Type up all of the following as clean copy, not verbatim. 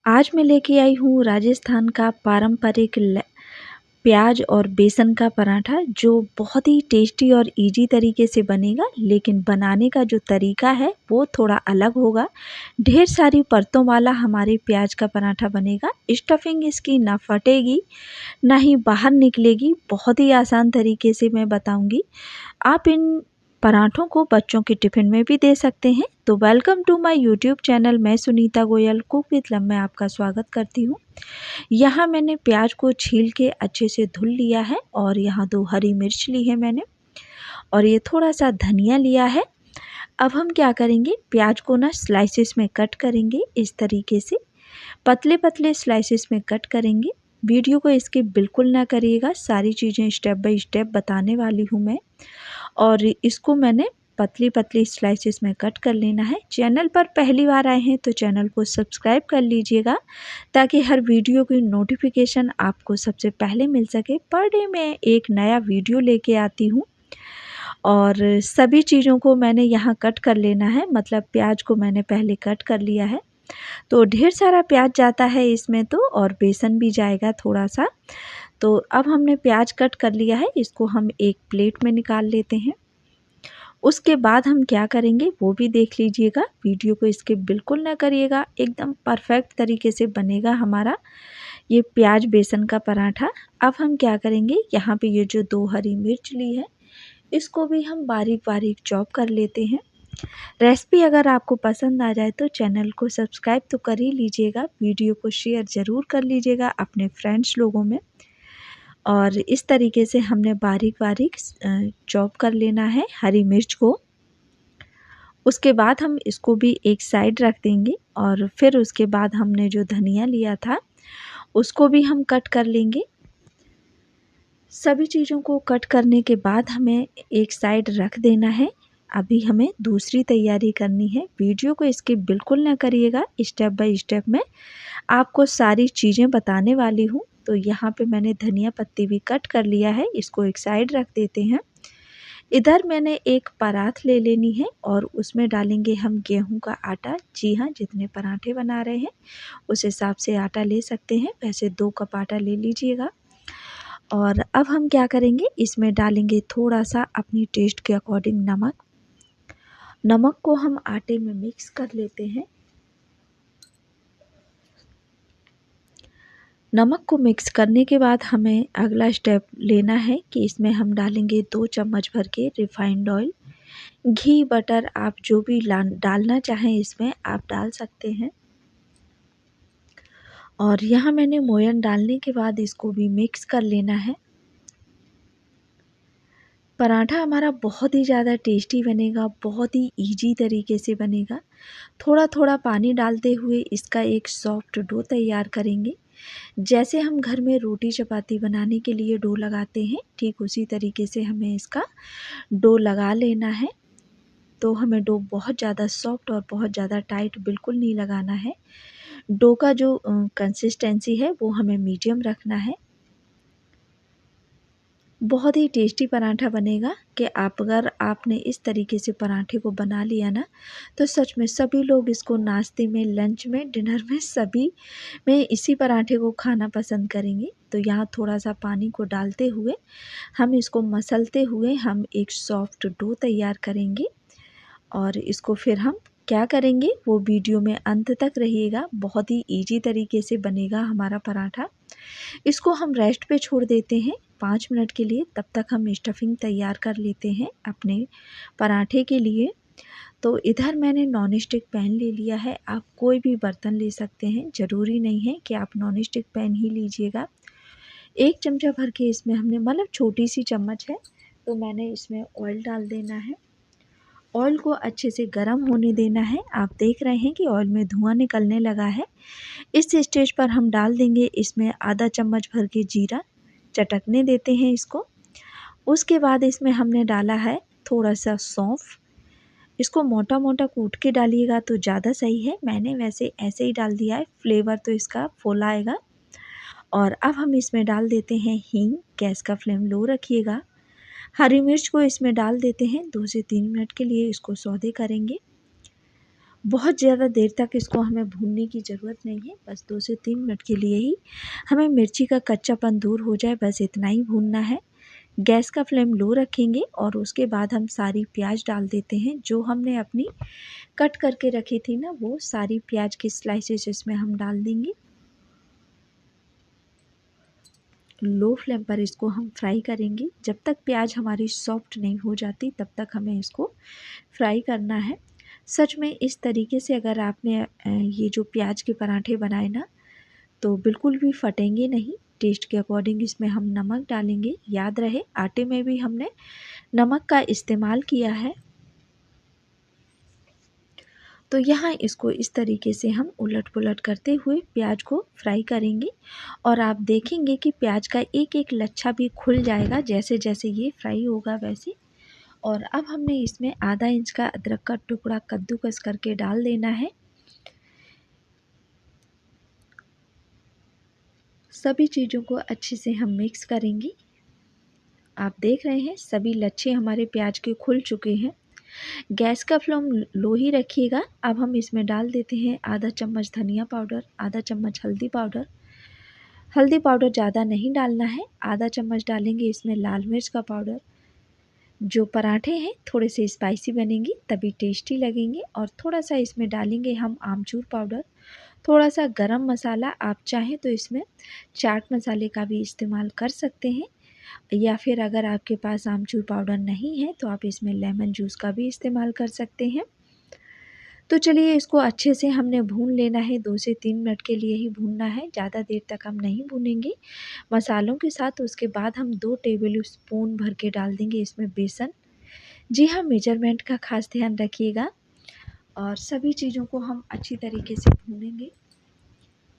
आज मैं लेके आई हूँ राजस्थान का पारंपरिक प्याज और बेसन का पराठा, जो बहुत ही टेस्टी और इजी तरीके से बनेगा। लेकिन बनाने का जो तरीका है वो थोड़ा अलग होगा। ढेर सारी परतों वाला हमारे प्याज का पराठा बनेगा। स्टफिंग इसकी ना फटेगी ना ही बाहर निकलेगी। बहुत ही आसान तरीके से मैं बताऊंगी। आप इन पराठों को बच्चों के टिफ़िन में भी दे सकते हैं। तो welcome to my YouTube channel. मैं Sunita Goyal cook with love में आपका स्वागत करती हूँ। यहाँ मैंने प्याज को छील के अच्छे से धुल लिया है और यहाँ 2 हरी मिर्च ली है मैंने, और ये थोड़ा सा धनिया लिया है। अब हम क्या करेंगे, प्याज को ना स्लाइसेस में कट करेंगे। इस तरीके से पतले पतले स्लाइसेस में कट करेंगे। वीडियो को स्किप बिल्कुल ना करिएगा, सारी चीज़ें स्टेप बाय स्टेप बताने वाली हूँ मैं। और इसको मैंने पतली पतली स्लाइसेस में कट कर लेना है। चैनल पर पहली बार आए हैं तो चैनल को सब्सक्राइब कर लीजिएगा, ताकि हर वीडियो की नोटिफिकेशन आपको सबसे पहले मिल सके। पर डे मैं एक नया वीडियो लेके आती हूँ और सभी चीज़ों को मैंने यहाँ कट कर लेना है। मतलब प्याज को मैंने पहले कट कर लिया है, तो ढेर सारा प्याज जाता है इसमें तो, और बेसन भी जाएगा थोड़ा सा। तो अब हमने प्याज कट कर लिया है, इसको हम एक प्लेट में निकाल लेते हैं। उसके बाद हम क्या करेंगे वो भी देख लीजिएगा, वीडियो को स्किप बिल्कुल ना करिएगा। एकदम परफेक्ट तरीके से बनेगा हमारा ये प्याज बेसन का पराठा। अब हम क्या करेंगे, यहाँ पे ये जो 2 हरी मिर्च ली है इसको भी हम बारीक बारीक चॉप कर लेते हैं। रेसिपी अगर आपको पसंद आ जाए तो चैनल को सब्सक्राइब तो कर ही लीजिएगा, वीडियो को शेयर ज़रूर कर लीजिएगा अपने फ्रेंड्स लोगों में। और इस तरीके से हमने बारीक बारीक चॉप कर लेना है हरी मिर्च को। उसके बाद हम इसको भी एक साइड रख देंगे, और फिर उसके बाद हमने जो धनिया लिया था उसको भी हम कट कर लेंगे। सभी चीज़ों को कट करने के बाद हमें एक साइड रख देना है। अभी हमें दूसरी तैयारी करनी है। वीडियो को स्किप बिल्कुल ना करिएगा, स्टेप बाय स्टेप मैं आपको सारी चीज़ें बताने वाली हूँ। तो यहाँ पे मैंने धनिया पत्ती भी कट कर लिया है, इसको एक साइड रख देते हैं। इधर मैंने एक परात ले लेनी है और उसमें डालेंगे हम गेहूं का आटा। जी हाँ, जितने पराठे बना रहे हैं उस हिसाब से आटा ले सकते हैं। वैसे 2 कप आटा ले लीजिएगा। और अब हम क्या करेंगे, इसमें डालेंगे थोड़ा सा अपनी टेस्ट के अकॉर्डिंग नमक। नमक को हम आटे में मिक्स कर लेते हैं। नमक को मिक्स करने के बाद हमें अगला स्टेप लेना है कि इसमें हम डालेंगे 2 चम्मच भर के रिफाइंड ऑयल। घी बटर आप जो भी डालना चाहें इसमें आप डाल सकते हैं। और यहाँ मैंने मोयन डालने के बाद इसको भी मिक्स कर लेना है। पराठा हमारा बहुत ही ज़्यादा टेस्टी बनेगा, बहुत ही इजी तरीके से बनेगा। थोड़ा थोड़ा पानी डालते हुए इसका एक सॉफ्ट डो तैयार करेंगे। जैसे हम घर में रोटी चपाती बनाने के लिए डो लगाते हैं, ठीक उसी तरीके से हमें इसका डो लगा लेना है। तो हमें डो बहुत ज़्यादा सॉफ्ट और बहुत ज़्यादा टाइट बिल्कुल नहीं लगाना है। डो का जो कंसिस्टेंसी है वो हमें मीडियम रखना है। बहुत ही टेस्टी पराठा बनेगा कि अगर आपने इस तरीके से पराठे को बना लिया ना, तो सच में सभी लोग इसको नाश्ते में, लंच में, डिनर में, सभी में इसी पराठे को खाना पसंद करेंगे। तो यहाँ थोड़ा सा पानी को डालते हुए हम इसको मसलते हुए हम एक सॉफ्ट डो तैयार करेंगे। और इसको फिर हम क्या करेंगे वो वीडियो में अंत तक रहिएगा। बहुत ही इजी तरीके से बनेगा हमारा पराठा। इसको हम रेस्ट पे छोड़ देते हैं 5 मिनट के लिए। तब तक हम स्टफिंग तैयार कर लेते हैं अपने पराठे के लिए। तो इधर मैंने नॉन स्टिक पैन ले लिया है। आप कोई भी बर्तन ले सकते हैं, ज़रूरी नहीं है कि आप नॉन स्टिक पैन ही लीजिएगा। 1 चमचा भर के इसमें हमने, मतलब छोटी सी चम्मच है, तो मैंने इसमें ऑयल डाल देना है। ऑयल को अच्छे से गर्म होने देना है। आप देख रहे हैं कि ऑयल में धुआं निकलने लगा है। इस स्टेज पर हम डाल देंगे इसमें आधा चम्मच भर के जीरा। चटकने देते हैं इसको। उसके बाद इसमें हमने डाला है थोड़ा सा सौंफ। इसको मोटा मोटा कूट के डालिएगा तो ज़्यादा सही है। मैंने वैसे ऐसे ही डाल दिया है, फ्लेवर तो इसका फुल आएगा। और अब हम इसमें डाल देते हैं हींग। गैस का फ्लेम लो रखिएगा। हरी मिर्च को इसमें डाल देते हैं। 2 से 3 मिनट के लिए इसको सौते करेंगे। बहुत ज़्यादा देर तक इसको हमें भूनने की ज़रूरत नहीं है, बस 2 से 3 मिनट के लिए ही हमें मिर्ची का कच्चापन दूर हो जाए, बस इतना ही भूनना है। गैस का फ्लेम लो रखेंगे और उसके बाद हम सारी प्याज डाल देते हैं जो हमने अपनी कट करके रखी थी ना, वो सारी प्याज की स्लाइसेस इसमें हम डाल देंगे। लो फ्लेम पर इसको हम फ्राई करेंगे। जब तक प्याज हमारी सॉफ्ट नहीं हो जाती तब तक हमें इसको फ्राई करना है। सच में इस तरीके से अगर आपने ये जो प्याज के पराठे बनाए ना, तो बिल्कुल भी फटेंगे नहीं। टेस्ट के अकॉर्डिंग इसमें हम नमक डालेंगे। याद रहे आटे में भी हमने नमक का इस्तेमाल किया है। तो यहाँ इसको इस तरीके से हम उलट-पुलट करते हुए प्याज को फ्राई करेंगे और आप देखेंगे कि प्याज का एक-एक लच्छा भी खुल जाएगा जैसे-जैसे ये फ्राई होगा वैसे। और अब हमने इसमें आधा इंच का अदरक का टुकड़ा कद्दूकस करके डाल देना है। सभी चीज़ों को अच्छे से हम मिक्स करेंगे। आप देख रहे हैं सभी लच्छे हमारे प्याज के खुल चुके हैं। गैस का फ्लेम लो ही रखिएगा। अब हम इसमें डाल देते हैं आधा चम्मच धनिया पाउडर, आधा चम्मच हल्दी पाउडर। हल्दी पाउडर ज़्यादा नहीं डालना है। आधा चम्मच डालेंगे इसमें लाल मिर्च का पाउडर। जो पराठे हैं थोड़े से स्पाइसी बनेंगे तभी टेस्टी लगेंगे। और थोड़ा सा इसमें डालेंगे हम आमचूर पाउडर, थोड़ा सा गरम मसाला। आप चाहें तो इसमें चाट मसाले का भी इस्तेमाल कर सकते हैं, या फिर अगर आपके पास आमचूर पाउडर नहीं है तो आप इसमें लेमन जूस का भी इस्तेमाल कर सकते हैं। तो चलिए इसको अच्छे से हमने भून लेना है। 2 से 3 मिनट के लिए ही भूनना है, ज़्यादा देर तक हम नहीं भूनेंगे मसालों के साथ। उसके बाद हम 2 टेबल स्पून भर के डाल देंगे इसमें बेसन। जी हाँ, मेजरमेंट का ख़ास ध्यान रखिएगा। और सभी चीज़ों को हम अच्छी तरीके से भूनेंगे।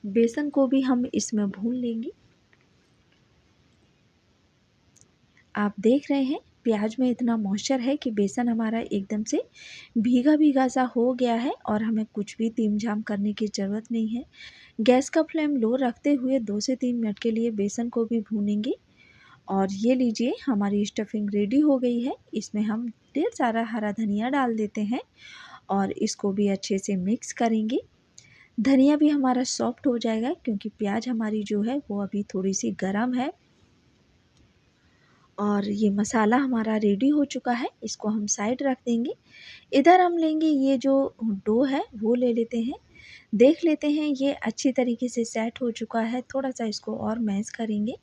बेसन को भी हम इसमें भून लेंगे। आप देख रहे हैं प्याज में इतना मॉइस्चर है कि बेसन हमारा एकदम से भीगा-भीगा सा हो गया है और हमें कुछ भी तीम-झाम करने की ज़रूरत नहीं है। गैस का फ्लेम लो रखते हुए 2 से 3 मिनट के लिए बेसन को भी भूनेंगे। और ये लीजिए हमारी स्टफिंग रेडी हो गई है। इसमें हम ढेर सारा हरा धनिया डाल देते हैं और इसको भी अच्छे से मिक्स करेंगे। धनिया भी हमारा सॉफ्ट हो जाएगा क्योंकि प्याज हमारी जो है वो अभी थोड़ी-सी गरम है। और ये मसाला हमारा रेडी हो चुका है, इसको हम साइड रख देंगे। इधर हम लेंगे ये जो डो है वो ले लेते हैं। देख लेते हैं ये अच्छी तरीके से सेट हो चुका है। थोड़ा-सा इसको और मैश करेंगे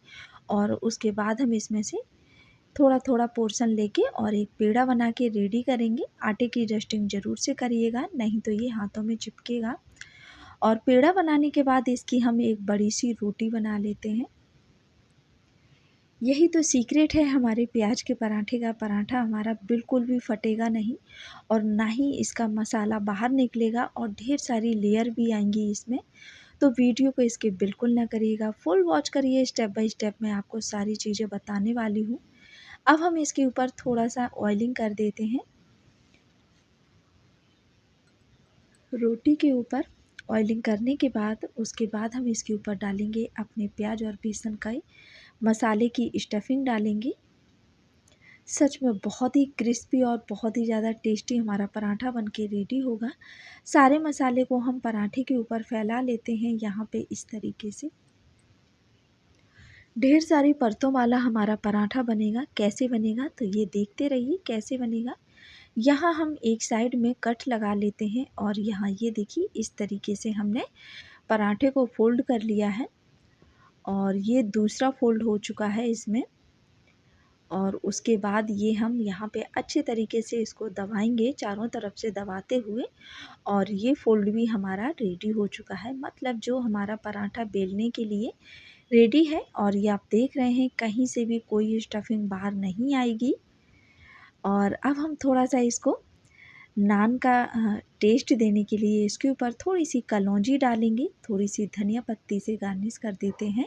और उसके बाद हम इसमें से थोड़ा-थोड़ा पोर्शन लेके और एक पेड़ा बना के रेडी करेंगे। आटे की डस्टिंग ज़रूर से करिएगा, नहीं तो ये हाथों में चिपकेगा। और पेड़ा बनाने के बाद इसकी हम एक बड़ी-सी रोटी बना लेते हैं। यही तो सीक्रेट है हमारे प्याज के पराठे का। पराठा हमारा बिल्कुल भी फटेगा नहीं और ना ही इसका मसाला बाहर निकलेगा और ढेर सारी लेयर भी आएंगी इसमें। तो वीडियो को इसके बिल्कुल ना करिएगा, फुल वॉच करिए। स्टेप बाय स्टेप मैं आपको सारी चीज़ें बताने वाली हूँ। अब हम इसके ऊपर थोड़ा सा ऑयलिंग कर देते हैं। रोटी के ऊपर ऑयलिंग करने के बाद उसके बाद हम इसके ऊपर डालेंगे अपने प्याज और बेसन का मसाले की स्टफिंग डालेंगे। सच में बहुत ही क्रिस्पी और बहुत ही ज़्यादा टेस्टी हमारा पराठा बनके रेडी होगा। सारे मसाले को हम पराठे के ऊपर फैला लेते हैं यहाँ पे इस तरीके से। ढेर सारी परतों वाला हमारा पराठा बनेगा। कैसे बनेगा तो ये देखते रहिए कैसे बनेगा। यहाँ हम एक साइड में कट लगा लेते हैं और यहाँ ये देखिए इस तरीके से हमने पराठे को फोल्ड कर लिया है और ये दूसरा फोल्ड हो चुका है इसमें। और उसके बाद ये हम यहाँ पे अच्छे तरीके से इसको दबाएंगे चारों तरफ से दबाते हुए। और ये फोल्ड भी हमारा रेडी हो चुका है, मतलब जो हमारा पराठा बेलने के लिए रेडी है। और ये आप देख रहे हैं कहीं से भी कोई स्टफिंग बाहर नहीं आएगी। और अब हम थोड़ा सा इसको नान का टेस्ट देने के लिए इसके ऊपर थोड़ी सी कलौंजी डालेंगे, थोड़ी सी धनिया पत्ती से गार्निश कर देते हैं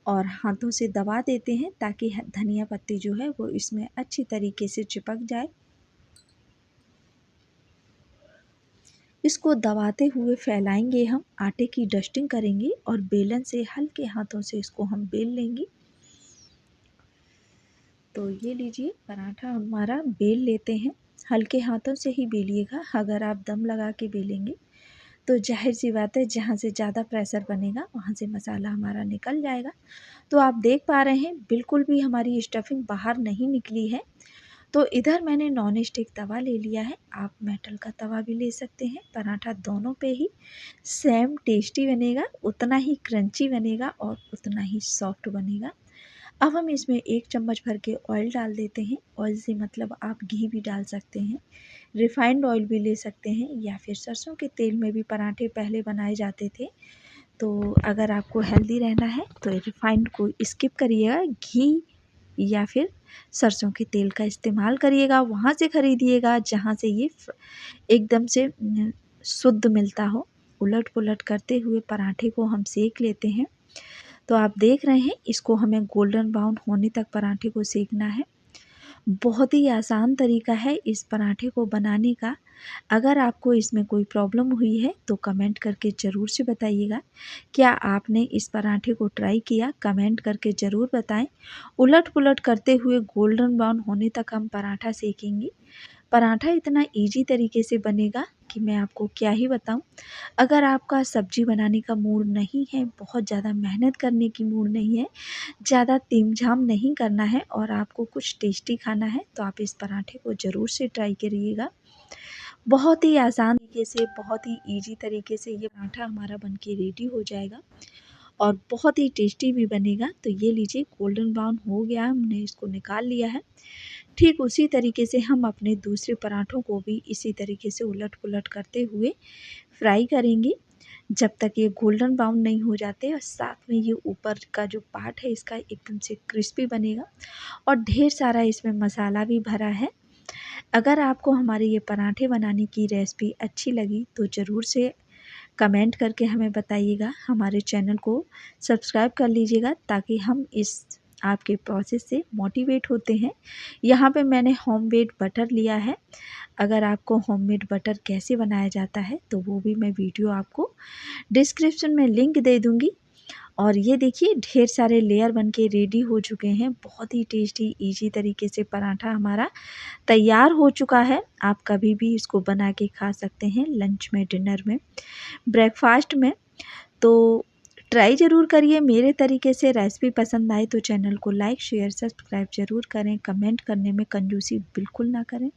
और हाथों से दबा देते हैं ताकि धनिया पत्ती जो है वो इसमें अच्छी तरीके से चिपक जाए। इसको दबाते हुए फैलाएंगे हम, आटे की डस्टिंग करेंगे और बेलन से हल्के हाथों से इसको हम बेल लेंगे। तो ये लीजिए पराठा हमारा बेल लेते हैं। हल्के हाथों से ही बेलिएगा। अगर आप दम लगा के बेलेंगे तो ज़ाहिर सी बात है जहाँ से ज़्यादा प्रेशर बनेगा वहाँ से मसाला हमारा निकल जाएगा। तो आप देख पा रहे हैं बिल्कुल भी हमारी स्टफिंग बाहर नहीं निकली है। तो इधर मैंने नॉन स्टिक तवा ले लिया है, आप मेटल का तवा भी ले सकते हैं। पराठा दोनों पे ही सेम टेस्टी बनेगा, उतना ही क्रंची बनेगा और उतना ही सॉफ्ट बनेगा। अब हम इसमें 1 चम्मच भर के ऑयल डाल देते हैं। ऑयल से मतलब आप घी भी डाल सकते हैं, रिफाइंड ऑयल भी ले सकते हैं या फिर सरसों के तेल में भी पराठे पहले बनाए जाते थे। तो अगर आपको हेल्दी रहना है तो रिफाइंड को स्किप करिएगा, घी या फिर सरसों के तेल का इस्तेमाल करिएगा। वहाँ से ख़रीदिएगा जहाँ से ये एकदम से शुद्ध मिलता हो। उलट-पुलट करते हुए पराठे को हम सेक लेते हैं। तो आप देख रहे हैं इसको हमें गोल्डन ब्राउन होने तक पराठे को सेकना है। बहुत ही आसान तरीका है इस पराठे को बनाने का। अगर आपको इसमें कोई प्रॉब्लम हुई है तो कमेंट करके ज़रूर से बताइएगा। क्या आपने इस पराठे को ट्राई किया? कमेंट करके ज़रूर बताएं। उलट-पुलट करते हुए गोल्डन ब्राउन होने तक हम पराठा सेकेंगे। पराठा इतना इजी तरीके से बनेगा कि मैं आपको क्या ही बताऊं। अगर आपका सब्जी बनाने का मूड नहीं है, बहुत ज़्यादा मेहनत करने की मूड नहीं है, ज़्यादा तामझाम नहीं करना है और आपको कुछ टेस्टी खाना है तो आप इस पराठे को ज़रूर से ट्राई करिएगा। बहुत ही आसान तरीके से, बहुत ही ईजी तरीके से ये पराठा हमारा बनके रेडी हो जाएगा और बहुत ही टेस्टी भी बनेगा। तो ये लीजिए गोल्डन ब्राउन हो गया, हमने इसको निकाल लिया है। ठीक उसी तरीके से हम अपने दूसरे पराठों को भी इसी तरीके से उलट-पुलट करते हुए फ्राई करेंगे जब तक ये गोल्डन ब्राउन नहीं हो जाते और साथ में ये ऊपर का जो पार्ट है इसका एकदम से क्रिस्पी बनेगा और ढेर सारा इसमें मसाला भी भरा है। अगर आपको हमारे ये पराठे बनाने की रेसिपी अच्छी लगी तो ज़रूर से कमेंट करके हमें बताइएगा। हमारे चैनल को सब्सक्राइब कर लीजिएगा ताकि हम इस आपके प्रोसेस से मोटिवेट होते हैं। यहाँ पे मैंने होममेड बटर लिया है। अगर आपको होममेड बटर कैसे बनाया जाता है तो वो भी मैं वीडियो आपको डिस्क्रिप्शन में लिंक दे दूँगी। और ये देखिए ढेर सारे लेयर बनके रेडी हो चुके हैं। बहुत ही टेस्टी इजी तरीके से पराठा हमारा तैयार हो चुका है। आप कभी भी इसको बना के खा सकते हैं, लंच में, डिनर में, ब्रेकफास्ट में। तो ट्राई ज़रूर करिए मेरे तरीके से। रेसिपी पसंद आए तो चैनल को लाइक, शेयर, सब्सक्राइब ज़रूर करें। कमेंट करने में कंजूसी बिल्कुल ना करें।